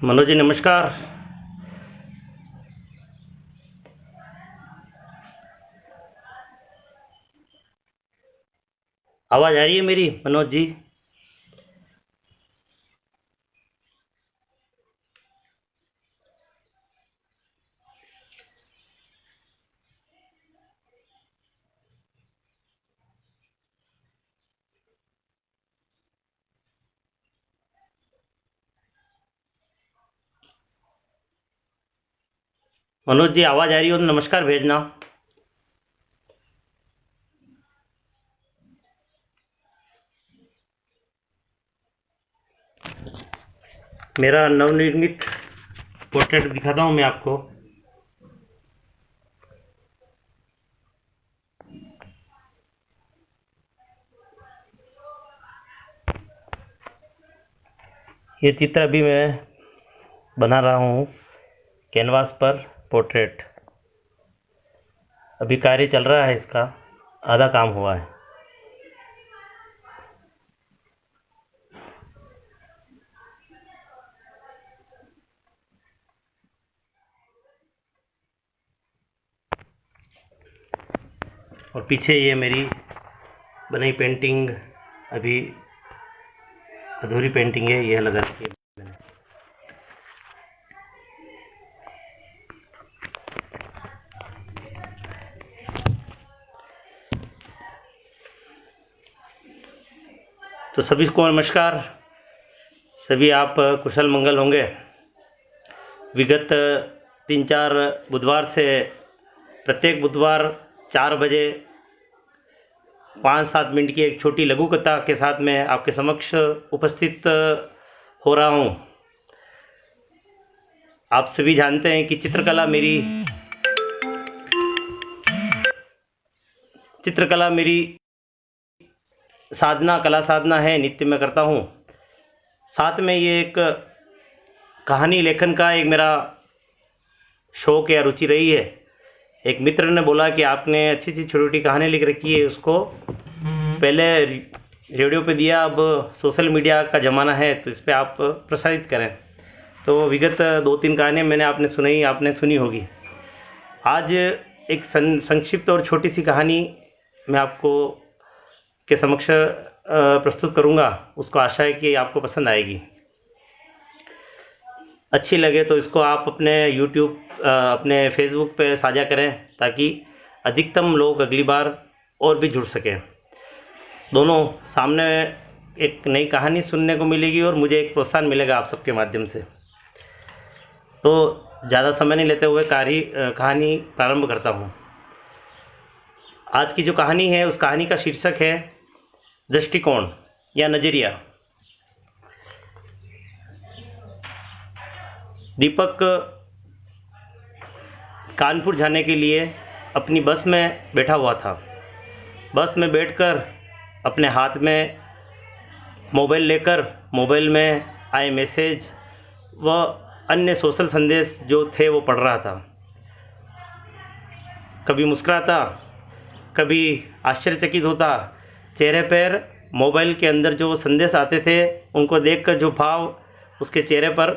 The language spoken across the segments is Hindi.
मनोज जी नमस्कार। आवाज़ आ रही है मेरी मनोज जी? मनोज जी आवाज़ आ रही हो तो नमस्कार भेजना। मेरा नवनिर्मित पोर्ट्रेट दिखाता हूँ मैं आपको। ये चित्र अभी मैं बना रहा हूँ कैनवास पर पोर्ट्रेट। अभी कार्य चल रहा है, इसका आधा काम हुआ है। और पीछे ये मेरी बनाई पेंटिंग अभी अधूरी पेंटिंग है, ये लगा रखी है मैंने। तो सभी को नमस्कार। सभी आप कुशल मंगल होंगे। विगत 3-4 बुधवार से प्रत्येक बुधवार 4 बजे 5-7 मिनट की एक छोटी लघु कथा के साथ मैं आपके समक्ष उपस्थित हो रहा हूँ। आप सभी जानते हैं कि चित्रकला मेरी कला साधना है, नित्य मैं करता हूँ। साथ में ये एक कहानी लेखन का एक मेरा शौक या रुचि रही है। एक मित्र ने बोला कि आपने अच्छी छोटी छोटी कहानी लिख रखी है, उसको पहले रेडियो पे दिया, अब सोशल मीडिया का ज़माना है तो इस पर आप प्रसारित करें। तो विगत 2-3 कहानियाँ मैंने आपने सुनी होगी। आज एक संक्षिप्त और छोटी सी कहानी मैं आपको के समक्ष प्रस्तुत करूँगा। उसको आशा है कि आपको पसंद आएगी। अच्छी लगे तो इसको आप अपने YouTube अपने फेसबुक पे साझा करें ताकि अधिकतम लोग अगली बार और भी जुड़ सकें। दोनों सामने एक नई कहानी सुनने को मिलेगी और मुझे एक प्रोत्साहन मिलेगा आप सबके माध्यम से। तो ज़्यादा समय नहीं लेते हुए कहानी प्रारंभ करता हूँ। आज की जो कहानी है उस कहानी का शीर्षक है दृष्टिकोण या नज़रिया। दीपक कानपुर जाने के लिए अपनी बस में बैठा हुआ था। बस में बैठकर अपने हाथ में मोबाइल लेकर मोबाइल में आए मैसेज व अन्य सोशल संदेश जो थे वो पढ़ रहा था। कभी मुस्कुराता, कभी आश्चर्यचकित होता। चेहरे पर मोबाइल के अंदर जो संदेश आते थे उनको देखकर जो भाव उसके चेहरे पर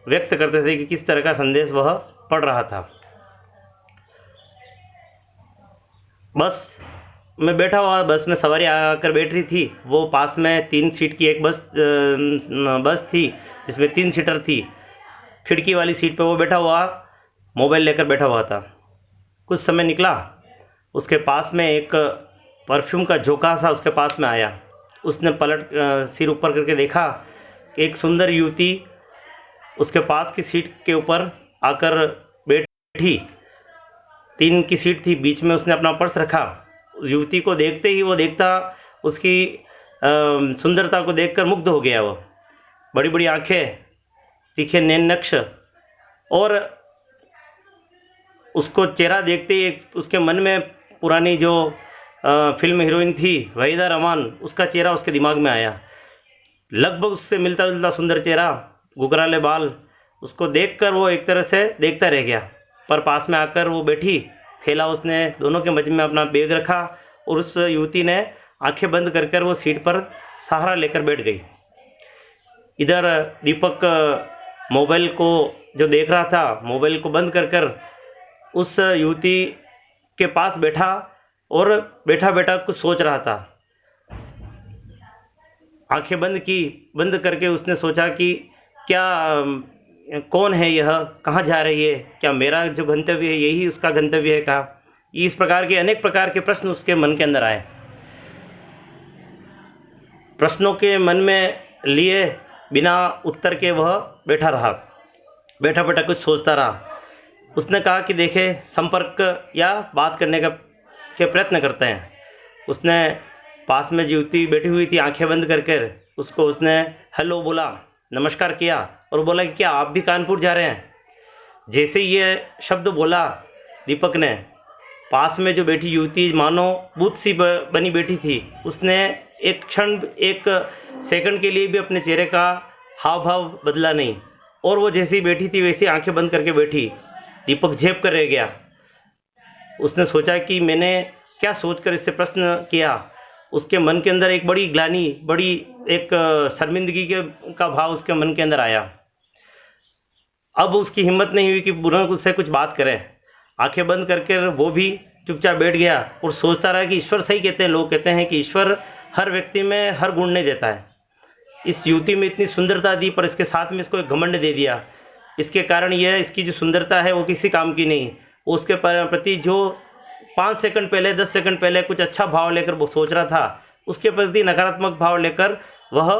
व्यक्त करते थे कि किस तरह का संदेश वह पढ़ रहा था। बस में बैठा हुआ, बस में सवारी आकर बैठ रही थी। वो पास में 3 सीट की एक बस थी जिसमें 3 सीटर थी। खिड़की वाली सीट पे वो बैठा हुआ मोबाइल लेकर बैठा हुआ था। कुछ समय निकला, उसके पास में एक परफ्यूम का झोंका सा उसके पास में आया। उसने सिर ऊपर करके देखा कि एक सुंदर युवती उसके पास की सीट के ऊपर आकर बैठी। 3 की सीट थी, बीच में उसने अपना पर्स रखा। युवती को देखते ही वो देखता उसकी सुंदरता को देखकर मुग्ध हो गया। वो बड़ी बड़ी आंखें, तीखे नैन नक्श, और उसको चेहरा देखते ही उसके मन में पुरानी जो फिल्म हीरोइन थी वहीदा रहमान, उसका चेहरा उसके दिमाग में आया। लगभग उससे मिलता जुलता सुंदर चेहरा, घुघराले बाल। उसको देखकर वो एक तरह से देखता रह गया। पर पास में आकर वो बैठी, थैला उसने दोनों के मध्य में अपना बैग रखा और उस युवती ने आंखें बंद कर वो सीट पर सहारा लेकर बैठ गई। इधर दीपक मोबाइल को जो देख रहा था, मोबाइल को बंद कर कर उस युवती के पास बैठा और बैठा बैठा कुछ सोच रहा था। आंखें बंद की, बंद करके उसने सोचा कि क्या कौन है यह, कहाँ जा रही है, क्या मेरा जो गंतव्य है यही उसका गंतव्य है क्या। इस प्रकार के अनेक प्रकार के प्रश्न उसके मन के अंदर आए। प्रश्नों के मन में लिए बिना उत्तर के वह बैठा रहा, बैठा बैठा कुछ सोचता रहा। उसने कहा कि देखे, संपर्क या बात करने के प्रयत्न करते हैं। उसने पास में युवती बैठी हुई थी, आंखें बंद कर उसको उसने हेलो बोला, नमस्कार किया और बोला कि क्या आप भी कानपुर जा रहे हैं। जैसे ही ये शब्द बोला दीपक ने, पास में जो बैठी युवती मानो भूत सी बनी बैठी थी, उसने एक क्षण, एक सेकंड के लिए भी अपने चेहरे का हाव भाव बदला नहीं, और वो जैसी बैठी थी वैसी आंखें बंद करके बैठी। दीपक झेप कर रह गया। उसने सोचा कि मैंने क्या सोचकर इससे प्रश्न किया। उसके मन के अंदर एक बड़ी ग्लानि, बड़ी एक शर्मिंदगी का भाव उसके मन के अंदर आया। अब उसकी हिम्मत नहीं हुई कि पुनः उससे कुछ बात करे। आंखें बंद करके वो भी चुपचाप बैठ गया और सोचता रहा कि ईश्वर सही कहते हैं, लोग कहते हैं कि ईश्वर हर व्यक्ति में हर गुण नहीं देता है। इस युवती में इतनी सुंदरता दी, पर इसके साथ में इसको एक घमंड दे दिया। इसके कारण यह, इसकी जो सुंदरता है वो किसी काम की नहीं। उसके प्रति जो 5 सेकंड पहले, 10 सेकंड पहले कुछ अच्छा भाव लेकर वो सोच रहा था, उसके प्रति नकारात्मक भाव लेकर वह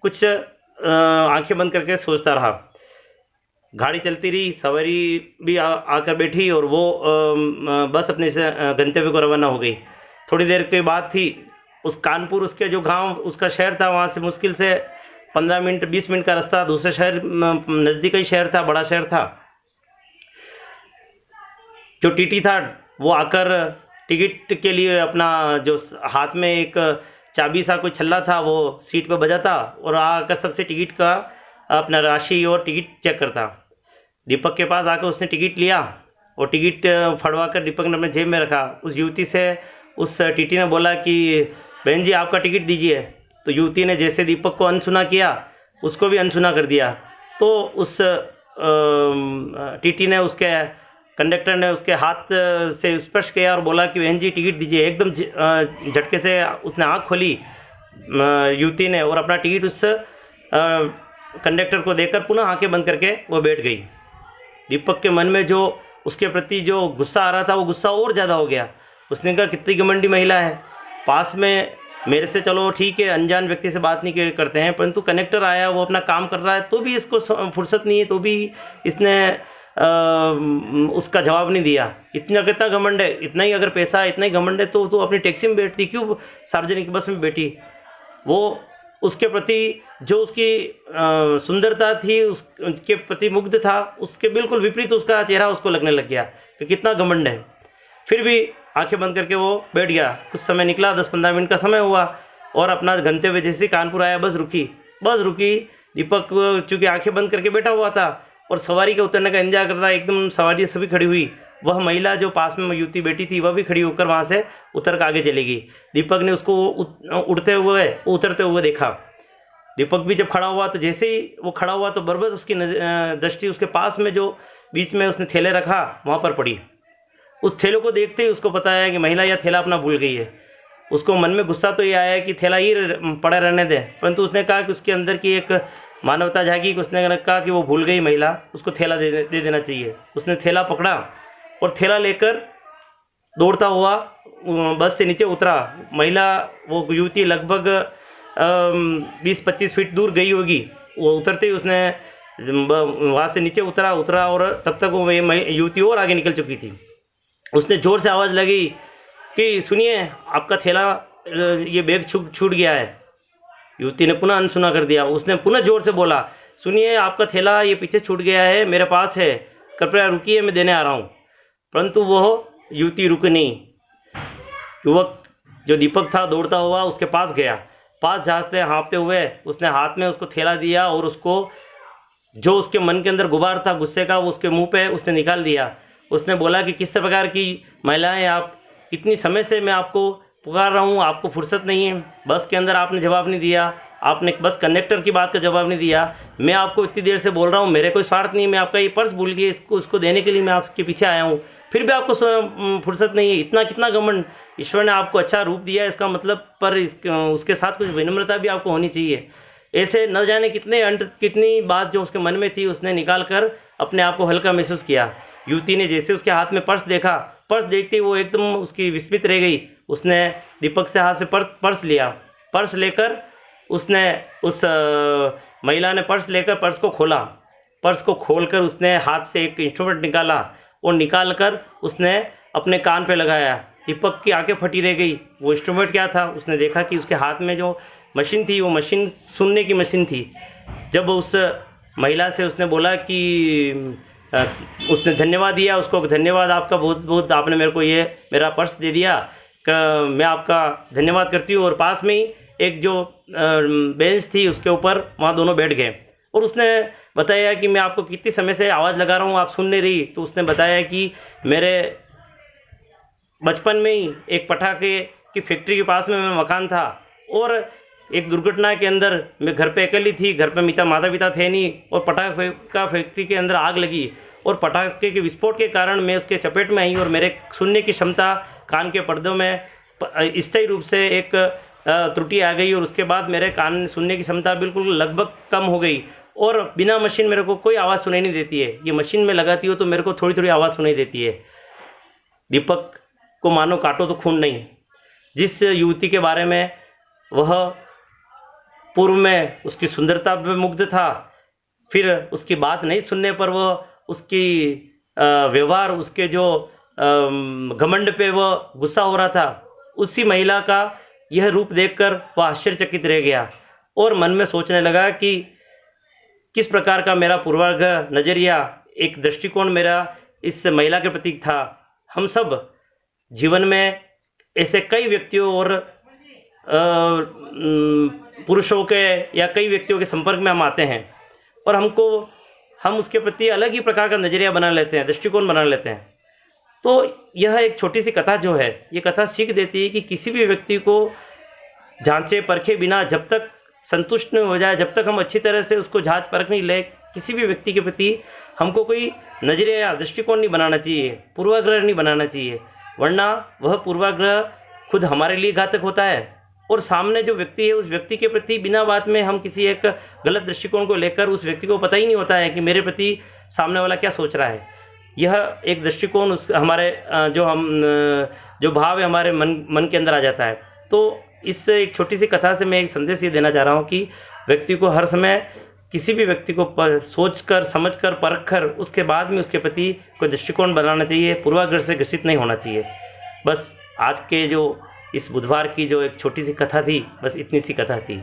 कुछ आंखें बंद करके सोचता रहा। गाड़ी चलती रही, सवारी भी आकर बैठी और वो बस अपने से गंतव्य को रवाना हो गई। थोड़ी देर के बाद थी, उस कानपुर, उसके जो गांव, उसका शहर था, वहाँ से मुश्किल से 15 मिनट 20 मिनट का रास्ता दूसरे शहर, नज़दीक ही शहर था, बड़ा शहर था। जो टीटी था वो आकर टिकट के लिए अपना जो हाथ में एक चाबी सा कोई छल्ला था वो सीट पर बजाता और आकर सबसे टिकट का अपना राशि और टिकट चेक करता। दीपक के पास आकर उसने टिकट लिया और टिकट फड़वा कर दीपक ने अपने जेब में रखा। उस युवती से उस टीटी ने बोला कि बहन जी आपका टिकट दीजिए। तो युवती ने जैसे दीपक को अनसुना किया, उसको भी अनसुना कर दिया। तो उस टीटी ने, उसके कंडक्टर ने उसके हाथ से स्पर्श किया और बोला कि बहन जी टिकट दीजिए। एकदम झटके से उसने आँख खोली युवती ने और अपना टिकट उस कंडक्टर को देकर पुनः आंखें बंद करके वो बैठ गई। दीपक के मन में जो उसके प्रति जो गुस्सा आ रहा था वो गुस्सा और ज़्यादा हो गया। उसने कहा कितनी घमंडी महिला है, पास में मेरे से चलो ठीक है, अनजान व्यक्ति से बात नहीं करते हैं, परंतु कनेक्टर आया, वो अपना काम कर रहा है तो भी इसको फुर्सत नहीं है, तो भी इसने उसका जवाब नहीं दिया। इतना कितना घमंड है, इतना ही अगर पैसा, इतना ही घमंड है तो अपनी टैक्सी में बैठती, क्यों सार्वजनिक बस में बैठी। वो उसके प्रति जो उसकी सुंदरता थी, उसके प्रति मुग्ध था, उसके बिल्कुल विपरीत उसका चेहरा उसको लगने लग गया कि कितना घमंड है। फिर भी आंखें बंद करके वो बैठ गया। कुछ समय निकला, 10-15 मिनट का समय हुआ और अपना गंतव्य जैसे कानपुर आया, बस रुकी। दीपक चूँकि आंखें बंद करके बैठा हुआ था और सवारी के उतरने का इंतजार करता, एकदम सवारी सभी खड़ी हुई। वह महिला जो पास में युवती बैठी थी वह भी खड़ी होकर वहाँ से उतर कर आगे चली गई। दीपक ने उसको उतरते हुए देखा। दीपक भी जब खड़ा हुआ तो जैसे ही वो खड़ा हुआ तो बरबस उसकी दृष्टि उसके पास में जो बीच में उसने थैले रखा वहाँ पर पड़ी। उस थैले को देखते ही उसको पता है कि महिला यह थैला अपना भूल गई है। उसको मन में गुस्सा तो ये आया कि थैला ही पड़ा रहने दे, परंतु उसने कहा कि उसके अंदर की एक मानवता जागी। उसने कहा कि वो भूल गई महिला, उसको थैला दे देना चाहिए। उसने थैला पकड़ा और थैला लेकर दौड़ता हुआ बस से नीचे उतरा। महिला, वो युवती लगभग 20-25 फीट दूर गई होगी। वो उतरते ही उसने वहाँ से नीचे उतरा और तब तक वो युवती और आगे निकल चुकी थी। उसने ज़ोर से आवाज़ लगी कि सुनिए, आपका थैला, ये बैग छूट गया है। युवती ने पुनः अनसुना कर दिया। उसने पुनः जोर से बोला, सुनिए, आपका थैला ये पीछे छूट गया है, मेरे पास है, कृपया रुकिए, मैं देने आ रहा हूँ। परंतु वह युवती रुकी नहीं। युवक जो दीपक था दौड़ता हुआ उसके पास गया। पास जाते हाँफते हुए उसने हाथ में उसको थैला दिया और उसको जो उसके मन के अंदर गुबार था गुस्से का, वो उसके मुंह पे उसने निकाल दिया। उसने बोला कि किस प्रकार की महिलाएं आप, इतनी समय से मैं आपको पुकार रहा हूँ, आपको फुर्सत नहीं है, बस के अंदर आपने जवाब नहीं दिया, आपने बस कंडक्टर की बात का जवाब नहीं दिया। मैं आपको इतनी देर से बोल रहा हूँ, मेरे कोई स्वार्थ नहीं है, मैं आपका ये पर्स भूल गया, इसको उसको देने के लिए मैं आपके पीछे आया हूँ, फिर भी आपको फुर्सत नहीं है। इतना कितना घमंड। ईश्वर ने आपको अच्छा रूप दिया है, इसका मतलब पर उसके साथ कुछ विनम्रता भी आपको होनी चाहिए। ऐसे न जाने कितने कितनी बात जो उसके मन में थी उसने निकाल कर अपने आप को हल्का महसूस किया। युवती ने जैसे उसके हाथ में पर्स देखा, पर्स देखते ही वो एकदम उसकी विस्मित रह गई। उसने दीपक से हाथ से पर्स लिया। पर्स लेकर उसने उस महिला ने पर्स लेकर पर्स को खोला। पर्स को खोलकर उसने हाथ से एक इंस्ट्रूमेंट निकाला और निकाल कर उसने अपने कान पे लगाया। दीपक की आंखें फटी रह गई। वो इंस्ट्रूमेंट क्या था, उसने देखा कि उसके हाथ में जो मशीन थी वो मशीन सुनने की मशीन थी। जब उस महिला से उसने बोला कि उसने धन्यवाद दिया उसको, धन्यवाद आपका बहुत बहुत, आपने मेरे को ये मेरा पर्स दे दिया, मैं आपका धन्यवाद करती हूँ। और पास में ही एक जो बेंच थी उसके ऊपर वहाँ दोनों बैठ गए और उसने बताया कि मैं आपको कितने समय से आवाज़ लगा रहा हूँ, आप सुन नहीं रही। तो उसने बताया कि मेरे बचपन में ही एक पटाखे की फैक्ट्री के पास में मेरा मकान था और एक दुर्घटना के अंदर मैं घर पे अकेली थी, घर पे माता पिता थे नहीं, और पटाखे का फैक्ट्री के अंदर आग लगी और पटाखे के विस्फोट के कारण मैं उसके चपेट में आई और मेरे सुनने की क्षमता कान के पर्दों में स्थायी रूप से एक त्रुटि आ गई और उसके बाद मेरे कान सुनने की क्षमता बिल्कुल लगभग कम हो गई और बिना मशीन मेरे को कोई आवाज़ सुनाई नहीं देती है। ये मशीन में लगाती हो तो मेरे को थोड़ी थोड़ी आवाज़ सुनाई देती है। दीपक को मानो काटो तो खून नहीं। जिस युवती के बारे में वह पूर्व में उसकी सुंदरता पे मुग्ध था, फिर उसकी बात नहीं सुनने पर वह उसकी व्यवहार, उसके जो घमंड पे वह गुस्सा हो रहा था, उसी महिला का यह रूप देखकर वह आश्चर्यचकित रह गया और मन में सोचने लगा कि किस प्रकार का मेरा पूर्वाग्रह नज़रिया, एक दृष्टिकोण मेरा इस महिला के प्रति था। हम सब जीवन में ऐसे कई व्यक्तियों और पुरुषों के या कई व्यक्तियों के संपर्क में हम आते हैं और हम उसके प्रति अलग ही प्रकार का नज़रिया बना लेते हैं, दृष्टिकोण बना लेते हैं। तो यह एक छोटी सी कथा जो है, ये कथा सीख देती है कि किसी भी व्यक्ति को जांचे परखे बिना जब तक संतुष्ट नहीं हो जाए, जब तक हम अच्छी तरह से उसको जांच परख नहीं ले, किसी भी व्यक्ति के प्रति हमको कोई नज़रिया या दृष्टिकोण नहीं बनाना चाहिए, पूर्वाग्रह नहीं बनाना चाहिए, वरना वह पूर्वाग्रह खुद हमारे लिए घातक होता है और सामने जो व्यक्ति है उस व्यक्ति के प्रति बिना बात में हम किसी एक गलत दृष्टिकोण को लेकर, उस व्यक्ति को पता ही नहीं होता है कि मेरे प्रति सामने वाला क्या सोच रहा है। यह एक दृष्टिकोण उस हमारे जो भाव है हमारे मन के अंदर आ जाता है। तो इस एक छोटी सी कथा से मैं एक संदेश ये देना चाह रहा हूँ कि व्यक्ति को हर समय किसी भी व्यक्ति को सोच कर, समझ कर, परख कर उसके बाद में उसके प्रति कोई दृष्टिकोण बनाना चाहिए, पूर्वाग्रह से ग्रसित नहीं होना चाहिए। बस आज के जो इस बुधवार की जो एक छोटी सी कथा थी, बस इतनी सी कथा थी।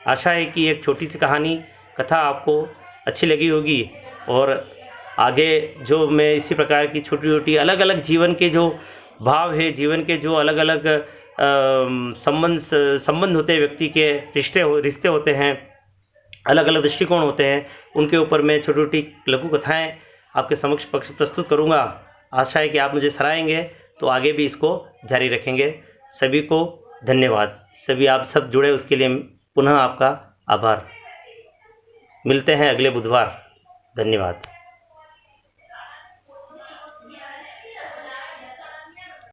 आशा है कि एक छोटी सी कथा आपको अच्छी लगी होगी और आगे जो मैं इसी प्रकार की छोटी छोटी अलग अलग जीवन के जो भाव है, जीवन के जो अलग अलग संबंध होते हैं, व्यक्ति के रिश्ते होते हैं, अलग अलग दृष्टिकोण होते हैं, उनके ऊपर मैं छोटी छोटी लघु कथाएँ आपके समक्ष प्रस्तुत करूँगा। आशा है कि आप मुझे सराहेंगे तो आगे भी इसको जारी रखेंगे। सभी को धन्यवाद। सभी आप सब जुड़े उसके लिए पुनः आपका आभार। मिलते हैं अगले बुधवार। धन्यवाद।